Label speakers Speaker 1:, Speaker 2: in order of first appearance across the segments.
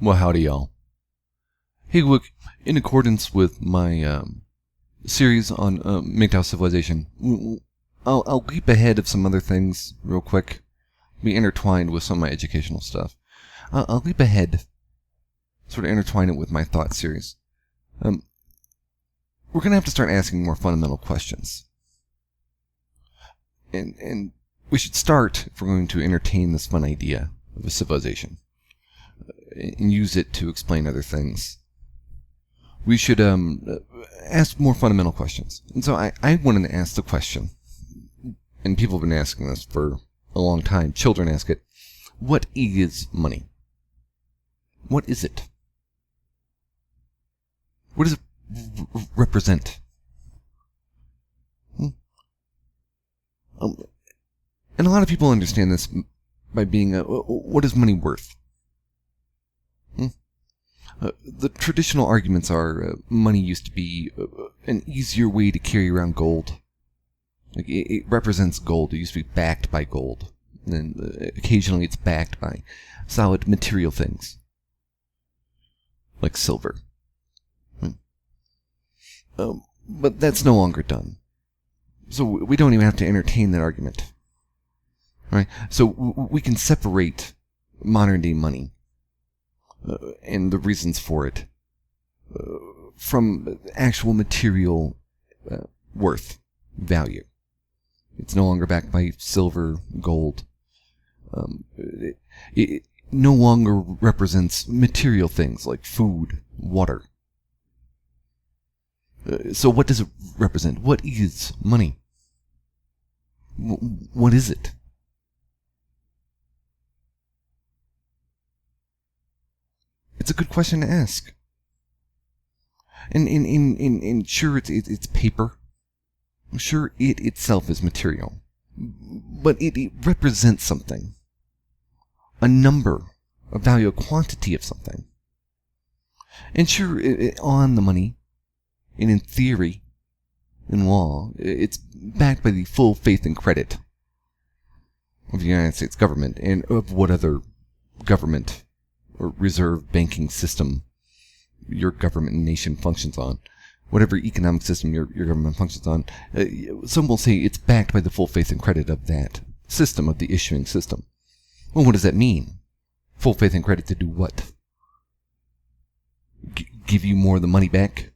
Speaker 1: Well, howdy, y'all. Hey, look, in accordance with my series on MGTOW civilization, I'll leap ahead of some other things real quick, be intertwined with some of my educational stuff. I'll leap ahead, sort of intertwine it with my thought series. We're going to have to start asking more fundamental questions. And we should start, if we're going to entertain this fun idea of a civilization, and use it to explain other things. We should ask more fundamental questions. And so I wanted to ask the question, and people have been asking this for a long time. Children ask it, what is money? What is it? What does it represent? And a lot of people understand this by being, what is money worth? The traditional arguments are money used to be an easier way to carry around gold. Like it represents gold. It used to be backed by gold. And then occasionally it's backed by solid material things. Like silver. But that's no longer done. So we don't even have to entertain that argument. Right? So we can separate modern day money and the reasons for it from actual material worth, value. It's no longer backed by silver, gold. It no longer represents material things like food, water. So what does it represent? What is money? What is it? It's a good question to ask. And sure, it's paper. Sure, it itself is material. But it represents something. A number, a value, a quantity of something. And sure, on the money, and in theory, in law, it's backed by the full faith and credit of the United States government and of what other government or reserve banking system your government and nation functions on, whatever economic system your government functions on. Some will say it's backed by the full faith and credit of that system, of the issuing system. Well, what does that mean? Full faith and credit to do what? Give you more of the money back?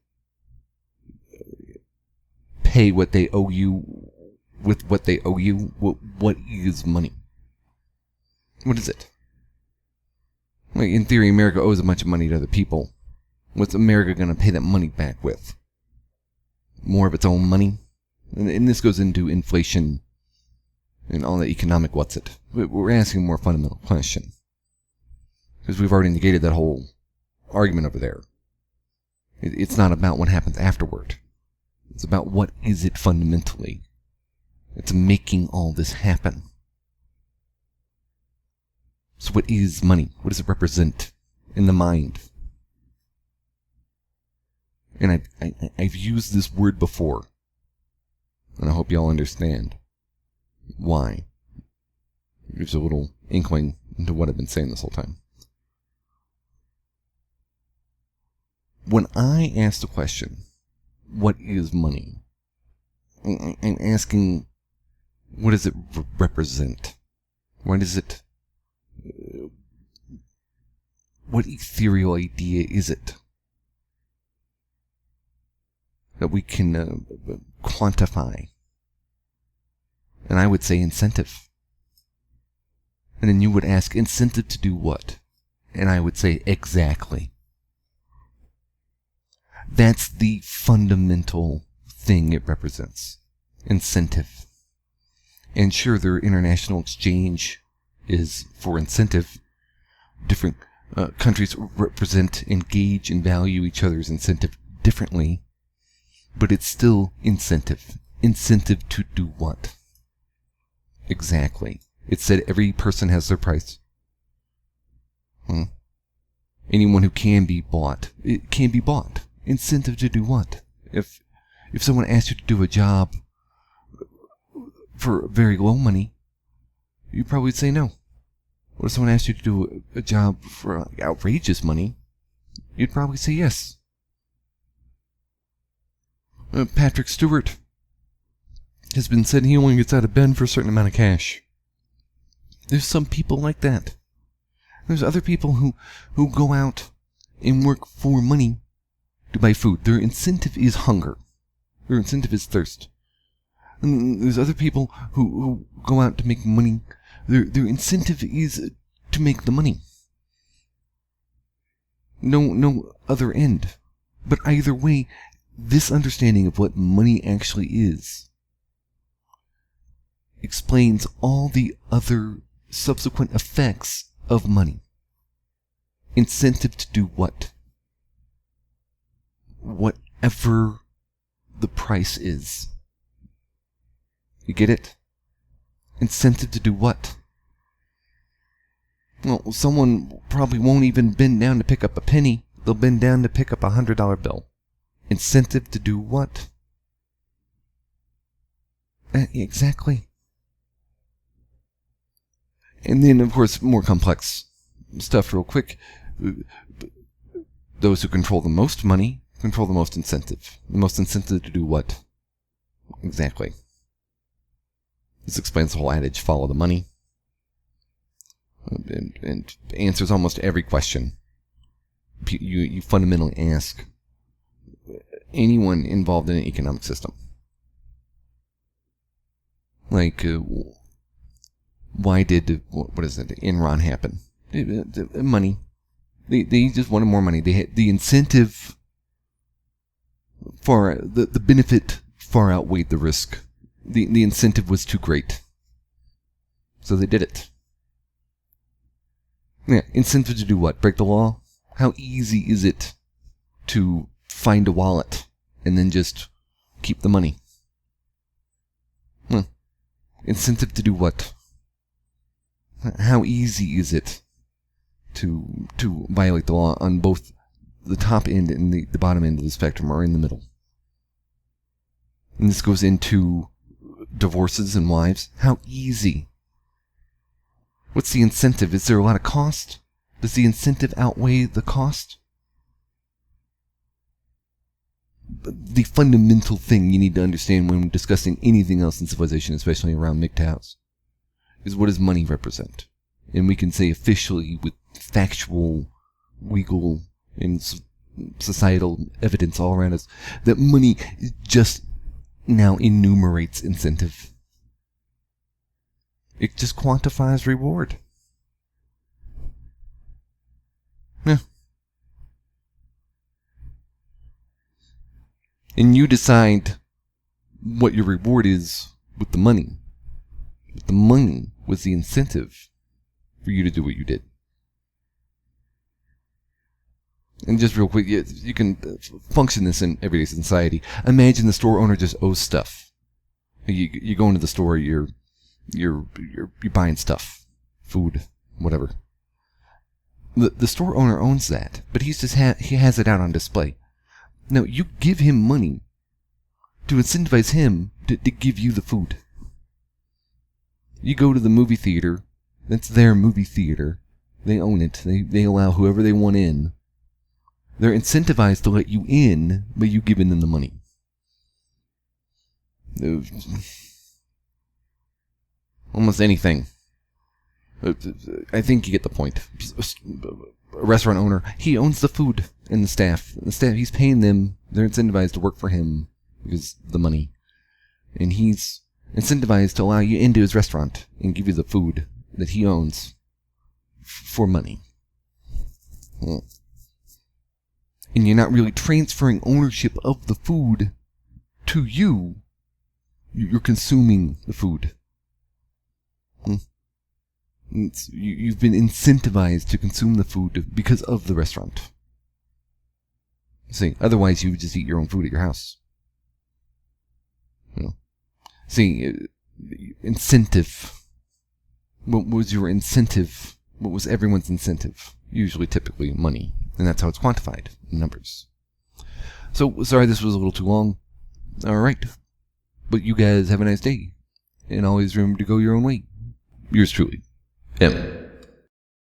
Speaker 1: Pay what they owe you with what they owe you? What is money? What is it? In theory, America owes a bunch of money to other people. What's America going to pay that money back with? More of its own money? And this goes into inflation and all the economic what's it. We're asking a more fundamental question. Because we've already negated that whole argument over there. It's not about what happens afterward. It's about what is it fundamentally. It's making all this happen. So what is money? What does it represent in the mind? And I've used this word before. And I hope y'all understand why. Gives a little inkling into what I've been saying this whole time. When I ask the question, what is money? I'm asking, what does it represent? What is it? What ethereal idea is it that we can quantify? And I would say incentive. And then you would ask, incentive to do what? And I would say, exactly. That's the fundamental thing it represents. Incentive. And sure, their international exchange is for incentive. Different countries represent, engage, and value each other's incentive differently. But it's still incentive. Incentive to do what? Exactly. It said every person has their price. Anyone who can be bought, it can be bought. Incentive to do what? If someone asked you to do a job for very low money, you probably say no. What if someone asked you to do a job for outrageous money? You'd probably say yes. Patrick Stewart has been said he only gets out of bed for a certain amount of cash. There's some people like that. There's other people who go out and work for money to buy food. Their incentive is hunger. Their incentive is thirst. And there's other people who go out to make money. Their incentive is to make the money. No other end. But either way, this understanding of what money actually is explains all the other subsequent effects of money. Incentive to do what? Whatever the price is. You get it? Incentive to do what? Well, someone probably won't even bend down to pick up a penny. They'll bend down to pick up a $100 bill. Incentive to do what? Exactly. And then, of course, more complex stuff real quick. Those who control the most money control the most incentive. The most incentive to do what? Exactly. This explains the whole adage, follow the money. And answers almost every question you fundamentally ask anyone involved in an economic system. Like, why did, what is it, Enron happen? Money. They just wanted more money. They had the incentive the benefit far outweighed the risk. The incentive was too great. So they did it. Yeah, incentive to do what? Break the law? How easy is it to find a wallet and then just keep the money? Incentive to do what? How easy is it to violate the law on both the top end and the bottom end of the spectrum, or in the middle? And this goes into divorces and wives. How easy? What's the incentive? Is there a lot of cost? Does the incentive outweigh the cost? The fundamental thing you need to understand when discussing anything else in civilization, especially around MGTOWs, is what does money represent? And we can say officially with factual, legal, and societal evidence all around us that money just now enumerates incentive. It just quantifies reward. Yeah. And you decide what your reward is with the money. But the money was the incentive for you to do what you did. And just real quick, you can function this in everyday society. Imagine the store owner just owes stuff. You go into the store, you're buying stuff, food, whatever. The store owner owns that, but he has it out on display. Now you give him money to incentivize him to give you the food. You go to the movie theater, that's their movie theater. They own it. They allow whoever they want in. They're incentivized to let you in, but you giving them the money. Almost anything. I think you get the point. A restaurant owner, he owns the food and the staff. He's paying them. They're incentivized to work for him because of the money. And he's incentivized to allow you into his restaurant and give you the food that he owns for money. And you're not really transferring ownership of the food to you. You're consuming the food. You've been incentivized to consume the food because of the restaurant. See, otherwise you would just eat your own food at your house. See, incentive. What was your incentive? What was everyone's incentive? Usually, typically, money. And that's how it's quantified in numbers. So, sorry this was a little too long. Alright. But you guys have a nice day. And always remember to go your own way. Yours truly, M.